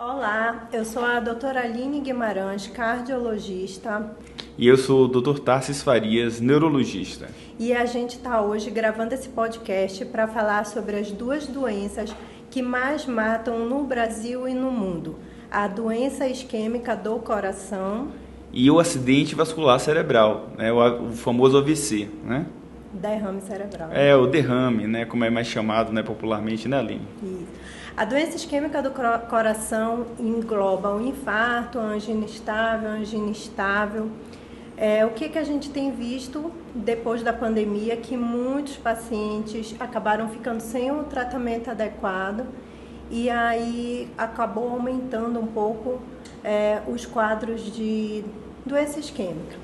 Olá, eu sou a doutora Aline Guimarães, cardiologista, E eu sou o Dr. Tarsis Farias, neurologista. e a gente está hoje gravando esse podcast para falar sobre as duas doenças que mais matam no Brasil e no mundo: a doença isquêmica do coração, E o acidente vascular cerebral, né, o famoso AVC, né? derrame cerebral. É o derrame, né, como é mais chamado, né, popularmente, né, Aline? Isso. A doença isquêmica do coração engloba o infarto, a angina estável. O que a gente tem visto depois da pandemia, que muitos pacientes acabaram ficando sem o tratamento adequado e aí acabou aumentando um pouco os quadros de doença isquêmica.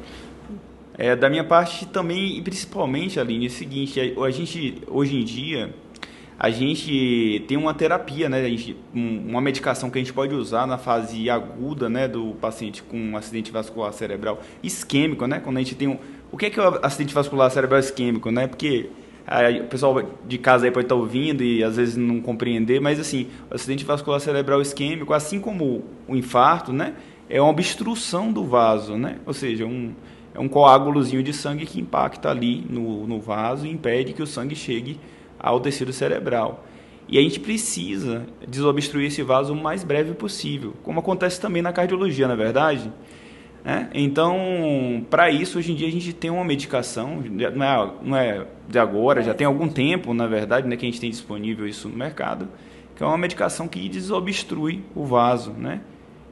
Da minha parte também, e principalmente, Aline, é o seguinte, a gente, hoje em dia, a gente tem uma terapia, né, uma medicação que a gente pode usar na fase aguda, né, do paciente com um acidente vascular cerebral isquêmico, né, quando a gente tem o que é o acidente vascular cerebral isquêmico, né, porque o pessoal de casa aí pode estar ouvindo e às vezes não compreender, mas assim, o acidente vascular cerebral isquêmico, assim como o infarto, né, é uma obstrução do vaso, né, ou seja, é um coágulozinho de sangue que impacta ali no vaso e impede que o sangue chegue ao tecido cerebral. E a gente precisa desobstruir esse vaso o mais breve possível, como acontece também na cardiologia, na verdade. Né? Então, para isso, hoje em dia a gente tem uma medicação, não é de agora, já tem algum tempo, na verdade, né, que a gente tem disponível isso no mercado, que é uma medicação que desobstrui o vaso, né?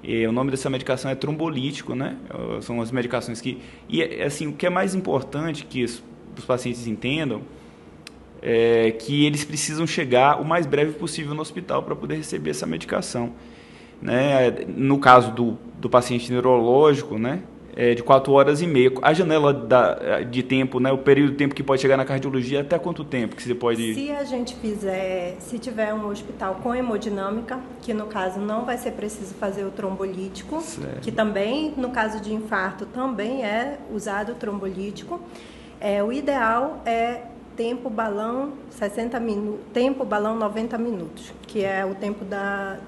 E o nome dessa medicação é trombolítico, né? São as medicações que... E, assim, o que é mais importante que os pacientes entendam é que eles precisam chegar o mais breve possível no hospital para poder receber essa medicação. Né? No caso do paciente neurológico, né? É de 4 horas e meia. A janela de tempo, né? O período de tempo que pode chegar na cardiologia, até quanto tempo que você pode... Se tiver um hospital com hemodinâmica, que no caso não vai ser preciso fazer o trombolítico, Certo. que também, no caso de infarto, também é usado o trombolítico. O ideal é tempo balão 60 minutos, tempo balão 90 minutos, que é o tempo da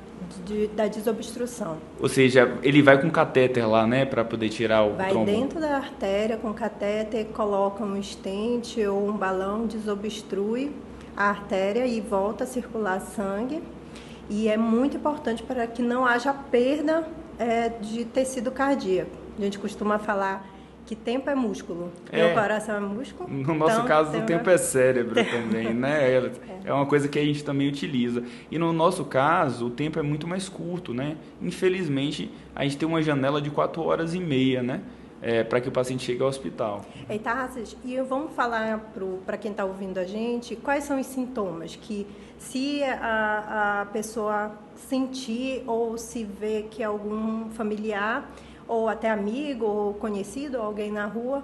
desobstrução. Ou seja, ele vai com catéter lá, né, para poder tirar o Vai trombo. dentro da artéria com catéter, coloca um stent ou um balão, desobstrui a artéria e volta a circular sangue. E é muito importante para que não haja perda de tecido cardíaco. A gente costuma falar que tempo é músculo, e o coração é músculo. No nosso caso, o tempo é cérebro também, né? É uma coisa que a gente também utiliza. E no nosso caso, o tempo é muito mais curto, né? Infelizmente, a gente tem uma janela de 4 horas e meia, né? Para que o paciente chegue ao hospital. Tarsis, e vamos falar para quem está ouvindo a gente, quais são os sintomas que, se a pessoa sentir ou se vê que algum familiar ou até amigo ou conhecido, alguém na rua,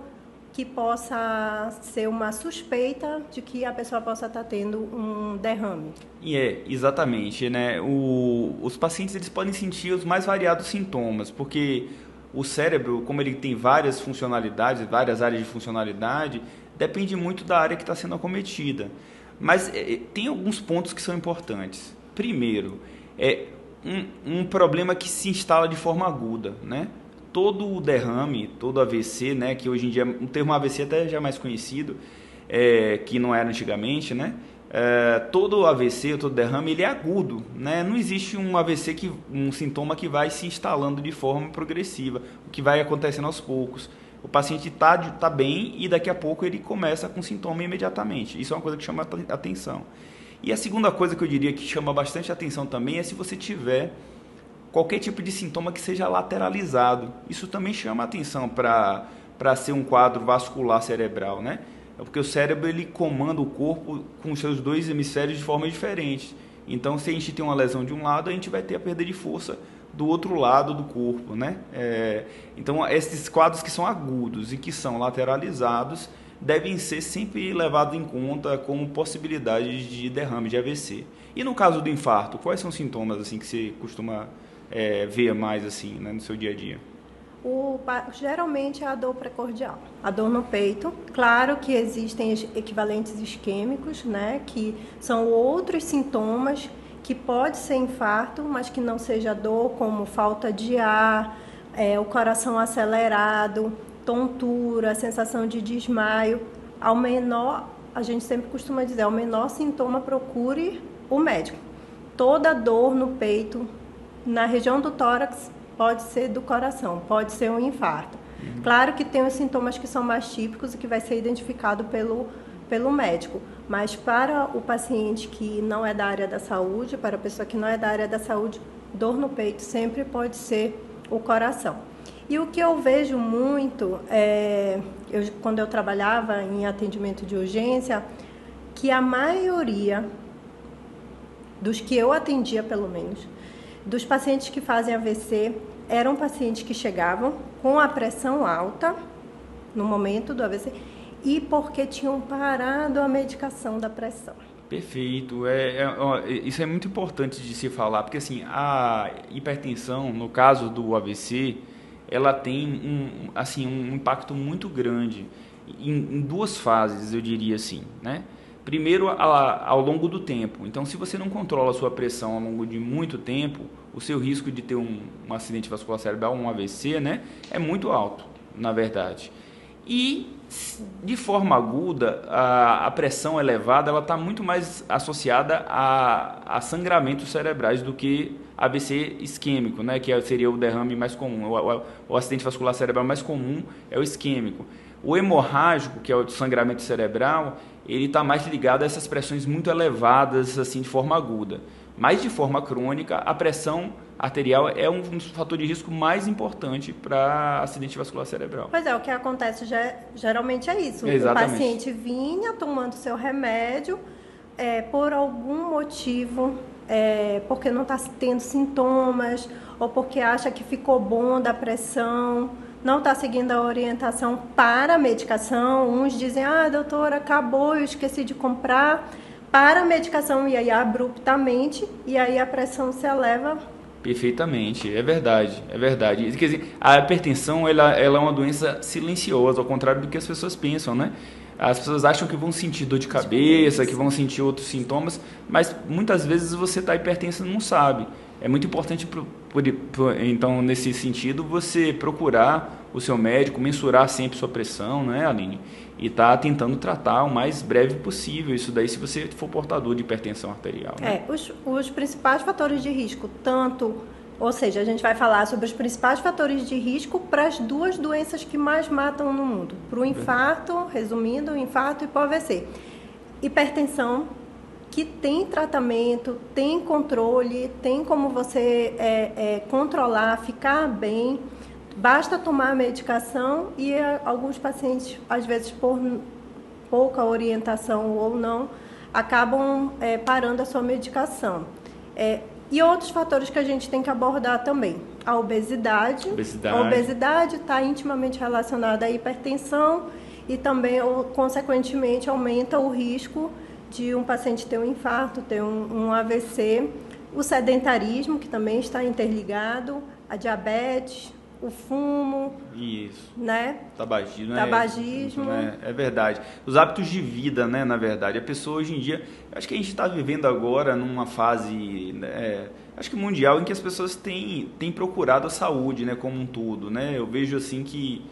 que possa ser uma suspeita de que a pessoa possa estar tendo um derrame. Exatamente, né? Os pacientes eles podem sentir os mais variados sintomas, porque o cérebro, como ele tem várias funcionalidades, várias áreas de funcionalidade, depende muito da área que está sendo acometida. Mas tem alguns pontos que são importantes. Primeiro, um problema que se instala de forma aguda, né? Todo o derrame, todo AVC, né, que hoje em dia, o termo AVC até já é mais conhecido, que não era antigamente, né? Todo AVC, todo derrame, ele é agudo, né? Não existe um AVC, um sintoma que vai se instalando de forma progressiva, o que vai acontecendo aos poucos. O paciente tá bem e daqui a pouco ele começa com sintoma imediatamente. Isso é uma coisa que chama atenção. E a segunda coisa que eu diria que chama bastante atenção também é se você tiver qualquer tipo de sintoma que seja lateralizado. Isso também chama atenção para ser um quadro vascular cerebral, né? Porque o cérebro ele comanda o corpo com os seus dois hemisférios de forma diferente. Então, se a gente tem uma lesão de um lado, a gente vai ter a perda de força do outro lado do corpo, né? Então, esses quadros que são agudos e que são lateralizados devem ser sempre levados em conta como possibilidades de derrame de AVC. E no caso do infarto, quais são os sintomas assim que você costuma ver mais assim, né, no seu dia a dia? Geralmente é a dor precordial, a dor no peito. Claro que existem equivalentes isquêmicos, né, que são outros sintomas que pode ser infarto, mas que não seja dor, como falta de ar, o coração acelerado, tontura, sensação de desmaio. Ao menor, a gente sempre costuma dizer, ao menor sintoma, procure o médico. Toda dor no peito, na região do tórax, pode ser do coração, pode ser um infarto. Claro que tem os sintomas que são mais típicos e que vai ser identificado pelo médico, mas para o paciente que não é da área da saúde, para a pessoa que não é da área da saúde, dor no peito sempre pode ser o coração. E o que eu vejo muito, quando eu trabalhava em atendimento de urgência, que a maioria dos que eu atendia, pelo menos, dos pacientes que fazem AVC, eram pacientes que chegavam com a pressão alta no momento do AVC e porque tinham parado a medicação da pressão. Perfeito. Isso é muito importante de se falar, porque assim, a hipertensão, no caso do AVC, ela tem um impacto muito grande em duas fases, eu diria assim, né? Primeiro, ao longo do tempo. Então, se você não controla a sua pressão ao longo de muito tempo, o seu risco de ter um acidente vascular cerebral, um AVC, né, é muito alto, na verdade. E, de forma aguda, a pressão elevada ela está muito mais associada a sangramentos cerebrais do que AVC isquêmico, né, que seria o derrame mais comum. O acidente vascular cerebral mais comum é o isquêmico. O hemorrágico, que é o sangramento cerebral, ele está mais ligado a essas pressões muito elevadas, assim, de forma aguda. Mas, de forma crônica, a pressão arterial é um fator de risco mais importante para acidente vascular cerebral. Pois é, o que acontece geralmente é isso. Exatamente. O paciente vinha tomando seu remédio, por algum motivo, porque não está tendo sintomas, ou porque acha que ficou bom da pressão, não está seguindo a orientação para a medicação. Uns dizem, doutora, acabou, eu esqueci de comprar, para a medicação, e aí abruptamente, e aí a pressão se eleva. Perfeitamente, é verdade. Quer dizer, a hipertensão ela é uma doença silenciosa, ao contrário do que as pessoas pensam, né? As pessoas acham que vão sentir dor de cabeça, que vão sentir outros sintomas, mas muitas vezes você está hipertenso e não sabe. É muito importante, então, nesse sentido, você procurar o seu médico, mensurar sempre sua pressão, né, Aline? E tá tentando tratar o mais breve possível isso daí, se você for portador de hipertensão arterial. Né? Os principais fatores de risco, ou seja, a gente vai falar sobre os principais fatores de risco para as duas doenças que mais matam no mundo. Para o infarto, resumindo, o infarto e para o AVC. Hipertensão, que tem tratamento, tem controle, tem como você controlar, ficar bem. Basta tomar a medicação e alguns pacientes, às vezes por pouca orientação ou não, acabam parando a sua medicação. E outros fatores que a gente tem que abordar também. A obesidade. A obesidade está intimamente relacionada à hipertensão e também, consequentemente, aumenta o risco de um paciente ter um infarto, ter um AVC. O sedentarismo, que também está interligado, a diabetes, o fumo. Isso. Né? Tabagismo. É verdade. Os hábitos de vida, né, na verdade. A pessoa hoje em dia, acho que a gente está vivendo agora numa fase, acho que mundial, em que as pessoas têm procurado a saúde, né, como um todo, né? Eu vejo assim que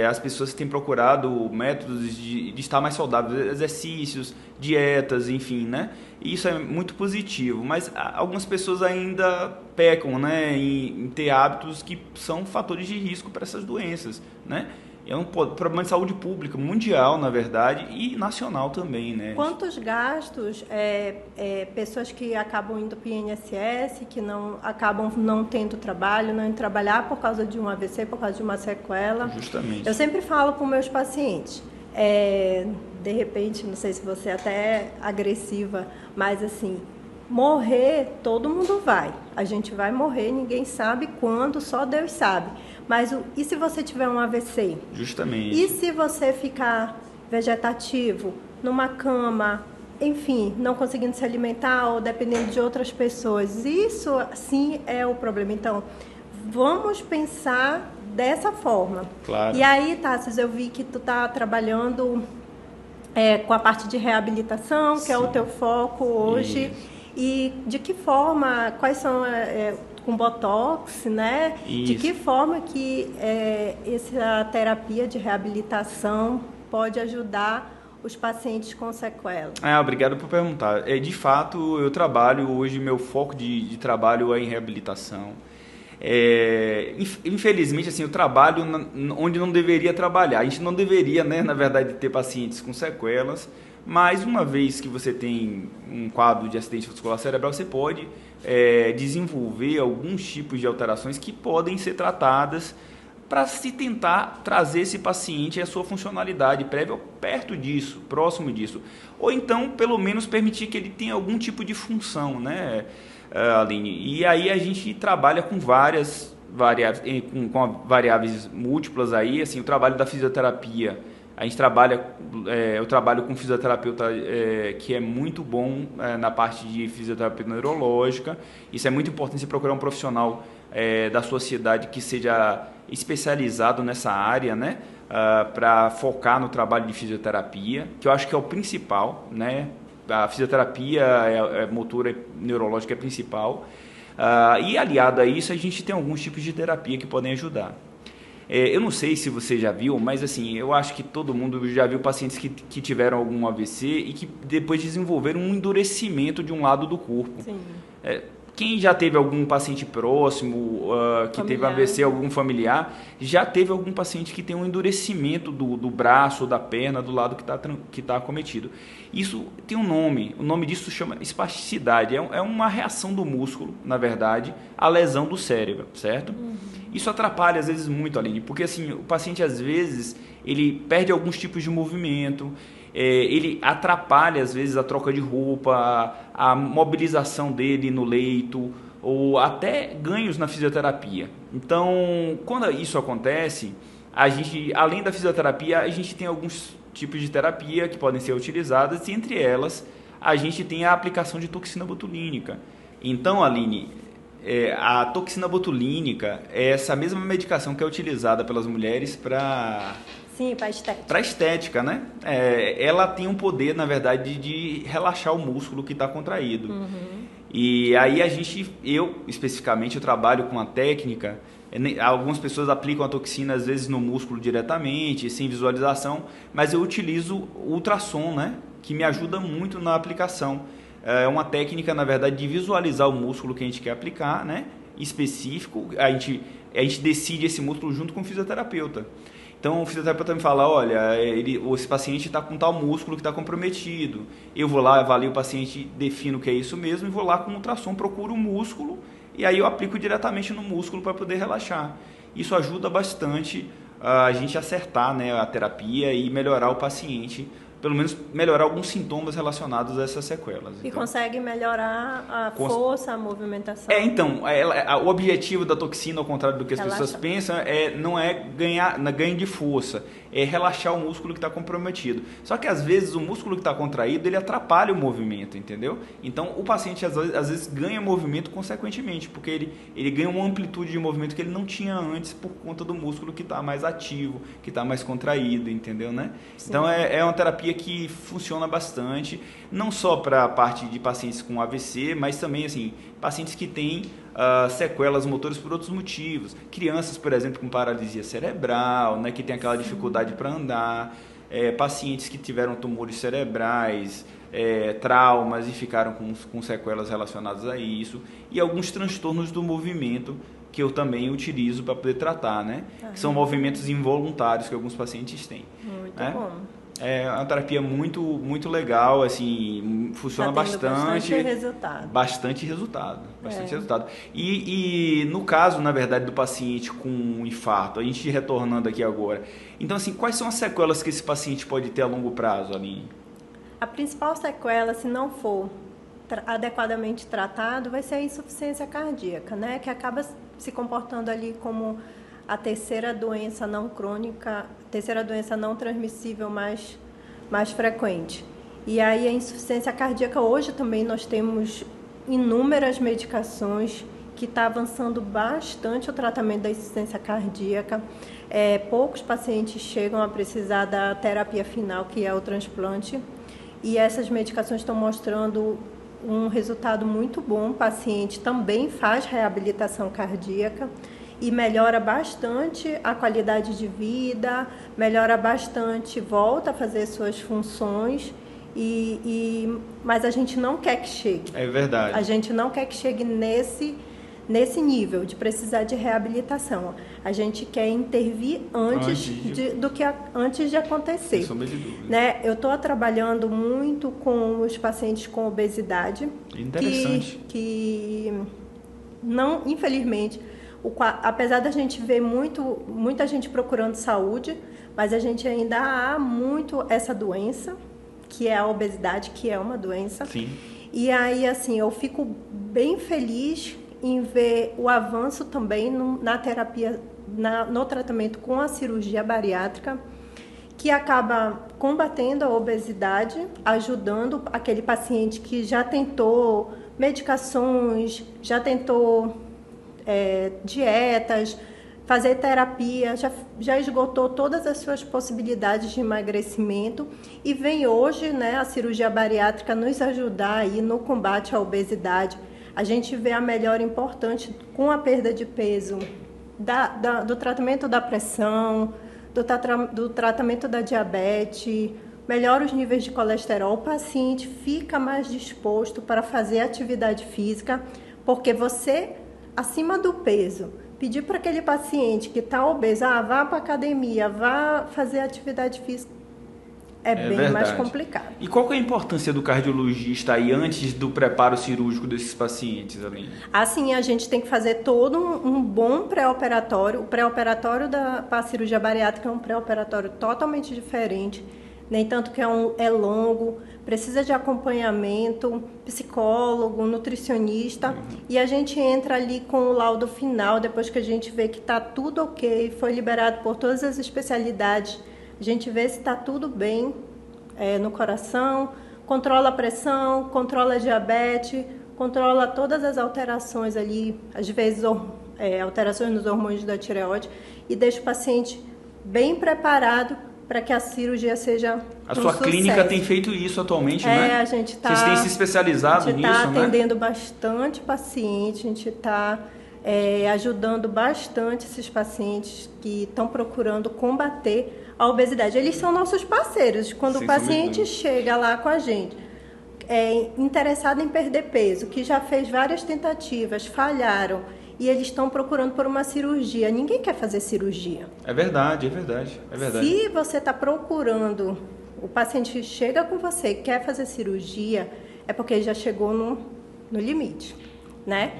as pessoas têm procurado métodos de estar mais saudáveis, exercícios, dietas, enfim, né? E isso é muito positivo, mas algumas pessoas ainda pecam, né, em ter hábitos que são fatores de risco para essas doenças, né? É um problema de saúde pública mundial, na verdade, e nacional também, né? Quantos gastos pessoas que acabam indo para o INSS, que acabam não tendo trabalho, não indo trabalhar por causa de um AVC, por causa de uma sequela. Justamente. Eu sempre falo com meus pacientes, de repente, não sei se você é até agressiva, mas assim, morrer, todo mundo vai. A gente vai morrer, ninguém sabe quando, só Deus sabe. Mas e se você tiver um AVC? Justamente. E se você ficar vegetativo, numa cama, enfim, não conseguindo se alimentar ou dependendo de outras pessoas? Isso, sim, é o problema. Então, vamos pensar dessa forma. Claro. E aí, Tassos, eu vi que tu tá trabalhando com a parte de reabilitação, que é o teu foco hoje. Isso. E de que forma, quais são, com Botox, né? Isso. De que forma que essa terapia de reabilitação pode ajudar os pacientes com sequelas? Obrigado por perguntar. De fato, eu trabalho hoje, meu foco de trabalho é em reabilitação. Infelizmente, assim, eu trabalho onde não deveria trabalhar. A gente não deveria, né, na verdade, ter pacientes com sequelas, mas uma vez que você tem um quadro de acidente vascular cerebral, você pode desenvolver alguns tipos de alterações que podem ser tratadas para se tentar trazer esse paciente à sua funcionalidade prévia ou perto disso, próximo disso. Ou então, pelo menos, permitir que ele tenha algum tipo de função, né, Aline? E aí a gente trabalha com várias variáveis, com variáveis múltiplas aí, assim, o trabalho da fisioterapia. A gente trabalha, eu trabalho com um fisioterapeuta que é muito bom na parte de fisioterapia neurológica. Isso é muito importante, você procurar um profissional da sociedade que seja especializado nessa área, né? Para focar no trabalho de fisioterapia, que eu acho que é o principal, né? A fisioterapia motora neurológica é principal. E aliado a isso, a gente tem alguns tipos de terapia que podem ajudar. Eu não sei se você já viu, mas assim, eu acho que todo mundo já viu pacientes que tiveram algum AVC e que depois desenvolveram um endurecimento de um lado do corpo. Sim. Quem já teve algum paciente próximo, que teve AVC, algum familiar, já teve algum paciente que tem um endurecimento do braço, da perna, do lado que tá acometido. Isso tem um nome, o nome disso chama espasticidade, é uma reação do músculo, na verdade, à lesão do cérebro, certo? Isso atrapalha às vezes muito, Aline, porque assim, o paciente às vezes ele perde alguns tipos de movimento, ele atrapalha às vezes a troca de roupa, a mobilização dele no leito, ou até ganhos na fisioterapia. Então, quando isso acontece, a gente, além da fisioterapia, a gente tem alguns tipos de terapia que podem ser utilizadas, e entre elas a gente tem a aplicação de toxina botulínica. Então, Aline, a toxina botulínica é essa mesma medicação que é utilizada pelas mulheres para... Sim, para estética. Para estética, né? Ela tem um poder, na verdade, de relaxar o músculo que está contraído. E aí eu especificamente, eu trabalho com a técnica. Algumas pessoas aplicam a toxina às vezes no músculo diretamente, sem visualização, mas eu utilizo o ultrassom, né? Que me ajuda muito na aplicação. É uma técnica, na verdade, de visualizar o músculo que a gente quer aplicar, né? Específico. A gente decide esse músculo junto com o fisioterapeuta. Então o fisioterapeuta me fala, olha, esse paciente está com tal músculo que está comprometido. Eu vou lá, avalio o paciente, defino que é isso mesmo e vou lá com o ultrassom, procuro o músculo e aí eu aplico diretamente no músculo para poder relaxar. Isso ajuda bastante a gente acertar, né, a terapia e melhorar o paciente, pelo menos melhorar alguns sintomas relacionados a essas sequelas. E consegue melhorar a força, a movimentação. Então, o objetivo da toxina, ao contrário do que as pessoas pensam, não é ganho de força, é relaxar o músculo que está comprometido. Só que às vezes o músculo que está contraído, ele atrapalha o movimento, entendeu? Então o paciente às vezes ganha movimento consequentemente, porque ele ganha uma amplitude de movimento que ele não tinha antes por conta do músculo que está mais ativo, que está mais contraído, entendeu, né? Sim. Então é uma terapia que funciona bastante, não só para a parte de pacientes com AVC, mas também assim, pacientes que têm sequelas motoras por outros motivos. Crianças, por exemplo, com paralisia cerebral, né, que tem aquela dificuldade para andar, pacientes que tiveram tumores cerebrais, traumas e ficaram com sequelas relacionadas a isso, e alguns transtornos do movimento que eu também utilizo para poder tratar, né? Que são movimentos involuntários que alguns pacientes têm. Muito né? bom. É uma terapia muito, muito legal, assim, funciona bastante. Bastante resultado. E no caso, na verdade, do paciente com um infarto, a gente retornando aqui agora. Então, assim, quais são as sequelas que esse paciente pode ter a longo prazo, Aline? A principal sequela, se não for adequadamente tratado, vai ser a insuficiência cardíaca, né? Que acaba se comportando ali como a terceira doença não crônica, terceira doença não transmissível mais frequente. E aí a insuficiência cardíaca, hoje também nós temos inúmeras medicações que está avançando bastante o tratamento da insuficiência cardíaca. Poucos pacientes chegam a precisar da terapia final, que é o transplante. E essas medicações estão mostrando um resultado muito bom. O paciente também faz reabilitação cardíaca e melhora bastante a qualidade de vida, melhora bastante, volta a fazer suas funções, mas a gente não quer que chegue. É verdade. A gente não quer que chegue nesse nível de precisar de reabilitação. A gente quer intervir antes de acontecer. Sem sombra de dúvida. Né? Eu estou trabalhando muito com os pacientes com obesidade. Interessante. Que não, infelizmente, apesar da gente ver muita gente procurando saúde, mas a gente ainda há muito essa doença, que é a obesidade, que é uma doença. Sim. E aí, assim, eu fico bem feliz em ver o avanço também na terapia, no tratamento com a cirurgia bariátrica, que acaba combatendo a obesidade, ajudando aquele paciente que já tentou medicações, já tentou dietas, fazer terapia, já esgotou todas as suas possibilidades de emagrecimento e vem hoje, né, a cirurgia bariátrica nos ajudar aí no combate à obesidade. A gente vê a melhora importante com a perda de peso, do tratamento da pressão, do tratamento da diabetes, melhora os níveis de colesterol, o paciente fica mais disposto para fazer atividade física, porque você, acima do peso, pedir para aquele paciente que está obeso, vá para a academia, vá fazer atividade física, é bem verdade. mais complicado. E qual que é a importância do cardiologista aí antes do preparo cirúrgico desses pacientes, Aline? Assim, a gente tem que fazer todo um bom pré-operatório. O pré-operatório para a cirurgia bariátrica é um pré-operatório totalmente diferente, nem tanto que é longo, precisa de acompanhamento, psicólogo, nutricionista, e a gente entra ali com o laudo final, depois que a gente vê que está tudo ok, foi liberado por todas as especialidades, a gente vê se está tudo bem no coração, controla a pressão, controla a diabetes, controla todas as alterações ali, às vezes alterações nos hormônios da tireoide, e deixa o paciente bem preparado para que a cirurgia seja a sua sucesso. Clínica tem feito isso atualmente, né? A gente está... Vocês têm se especializado nisso, né? A gente está atendendo bastante paciente, a gente está ajudando bastante esses pacientes que estão procurando combater a obesidade. Eles são nossos parceiros. Quando o paciente chega lá com a gente, interessado em perder peso, que já fez várias tentativas, falharam, e eles estão procurando por uma cirurgia. Ninguém quer fazer cirurgia. É verdade, é verdade, é verdade. Se você está procurando, o paciente chega com você e quer fazer cirurgia, é porque ele já chegou no limite, né?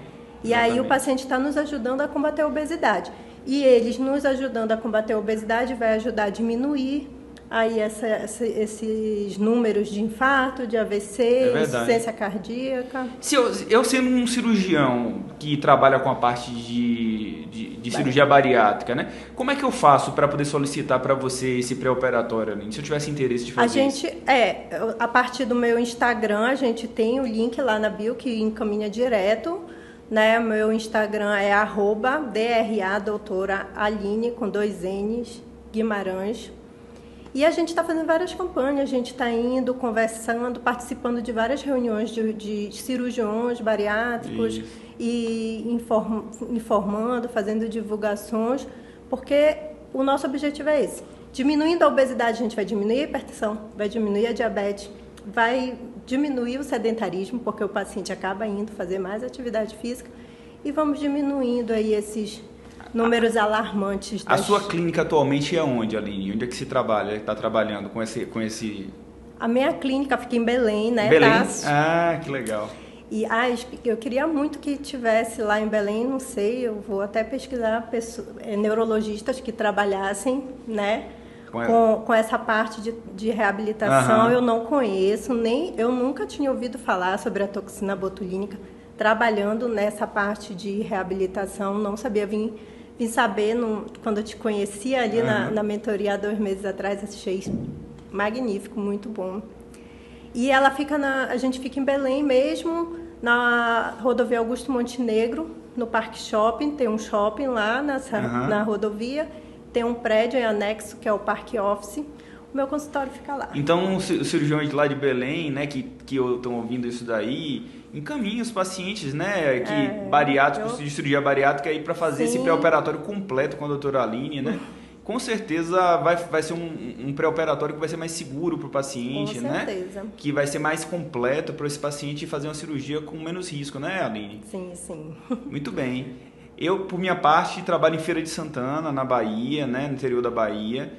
E aí o paciente está nos ajudando a combater a obesidade. E eles nos ajudando a combater a obesidade vai ajudar a diminuir aí esses números de infarto, de AVC, insuficiência cardíaca. Se eu sendo um cirurgião que trabalha com a parte de cirurgia bariátrica, né? Como é que eu faço para poder solicitar para você esse pré-operatório, Aline? Se eu tivesse interesse de fazer isso. A partir do meu Instagram, a gente tem o link lá na bio que encaminha direto, né? Meu Instagram é @DRA doutora Aline, com 2 N's, Guimarães. E a gente está fazendo várias campanhas, a gente está indo, conversando, participando de várias reuniões de cirurgiões bariátricos e informando, fazendo divulgações, porque o nosso objetivo é esse. Diminuindo a obesidade, a gente vai diminuir a hipertensão, vai diminuir a diabetes, vai diminuir o sedentarismo, porque o paciente acaba indo fazer mais atividade física, e vamos diminuindo aí esses números alarmantes. A sua clínica atualmente é onde, Aline? Onde é que se trabalha, está trabalhando com esse... A minha clínica fica em Belém, né? Belém? Que legal. E eu queria muito que tivesse lá em Belém, não sei, eu vou até pesquisar neurologistas que trabalhassem, né? Com essa parte de reabilitação. Eu não conheço, eu nunca tinha ouvido falar sobre a toxina botulínica. Trabalhando nessa parte de reabilitação, não sabia vir saber quando eu te conheci ali na mentoria há 2 meses atrás, achei magnífico, muito bom. E ela a gente fica em Belém mesmo, na rodovia Augusto Montenegro, no Parque Shopping, tem um shopping lá na rodovia, tem um prédio em anexo que é o Parque Office. O meu consultório fica lá. Então, os cirurgiões lá de Belém, né, que estão ouvindo isso daí, encaminha os pacientes, né, bariátricos, de cirurgia bariátrica aí para fazer esse pré-operatório completo com a doutora Aline, né? Com certeza vai ser um pré-operatório que vai ser mais seguro para o paciente, com certeza, né? Que vai ser mais completo para esse paciente fazer uma cirurgia com menos risco, né, Aline? Sim, sim. Muito bem. Eu, por minha parte, trabalho em Feira de Santana, na Bahia, né, no interior da Bahia.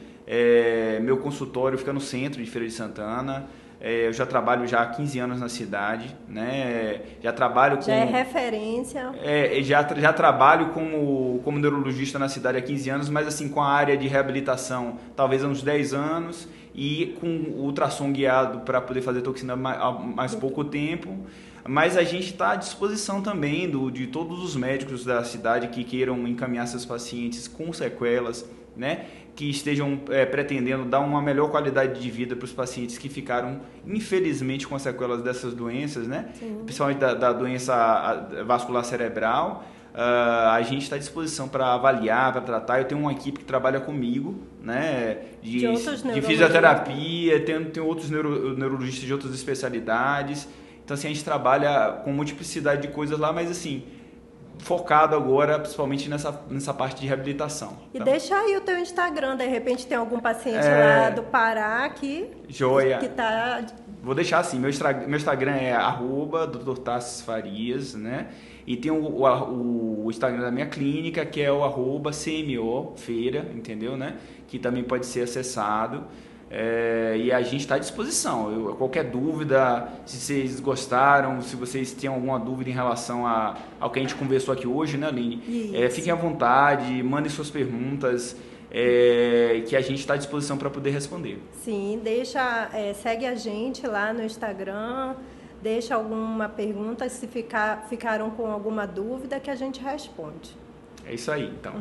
Meu consultório fica no centro de Feira de Santana. Eu já trabalho já há 15 anos na cidade, né? Já trabalho com... Já é referência. Já trabalho como neurologista na cidade há 15 anos, mas assim, com a área de reabilitação talvez há uns 10 anos e com ultrassom guiado para poder fazer toxina há mais pouco tempo. Mas a gente está à disposição também de todos os médicos da cidade que queiram encaminhar seus pacientes com sequelas, né? Que estejam pretendendo dar uma melhor qualidade de vida para os pacientes que ficaram, infelizmente, com as sequelas dessas doenças, né? Sim. Principalmente da doença vascular cerebral. A gente está à disposição para avaliar, para tratar. Eu tenho uma equipe que trabalha comigo, né? De fisioterapia, tem outros neurologistas de outras especialidades. Então, assim, a gente trabalha com multiplicidade de coisas lá, mas assim, focado agora, principalmente nessa parte de reabilitação. E deixa aí o teu Instagram, de repente tem algum paciente lá do Pará que tá... Vou deixar assim, meu Instagram é @Dr. Tassis Farias, né? E tem o Instagram da minha clínica, que é o @CMO Feira, entendeu, né? Que também pode ser acessado. E a gente está à disposição. Qualquer dúvida, se vocês gostaram, se vocês têm alguma dúvida em relação ao que a gente conversou aqui hoje, né, Aline? Fiquem à vontade, mandem suas perguntas, que a gente está à disposição para poder responder. Sim, segue a gente lá no Instagram, deixa alguma pergunta, se ficaram com alguma dúvida que a gente responde. É isso aí, então.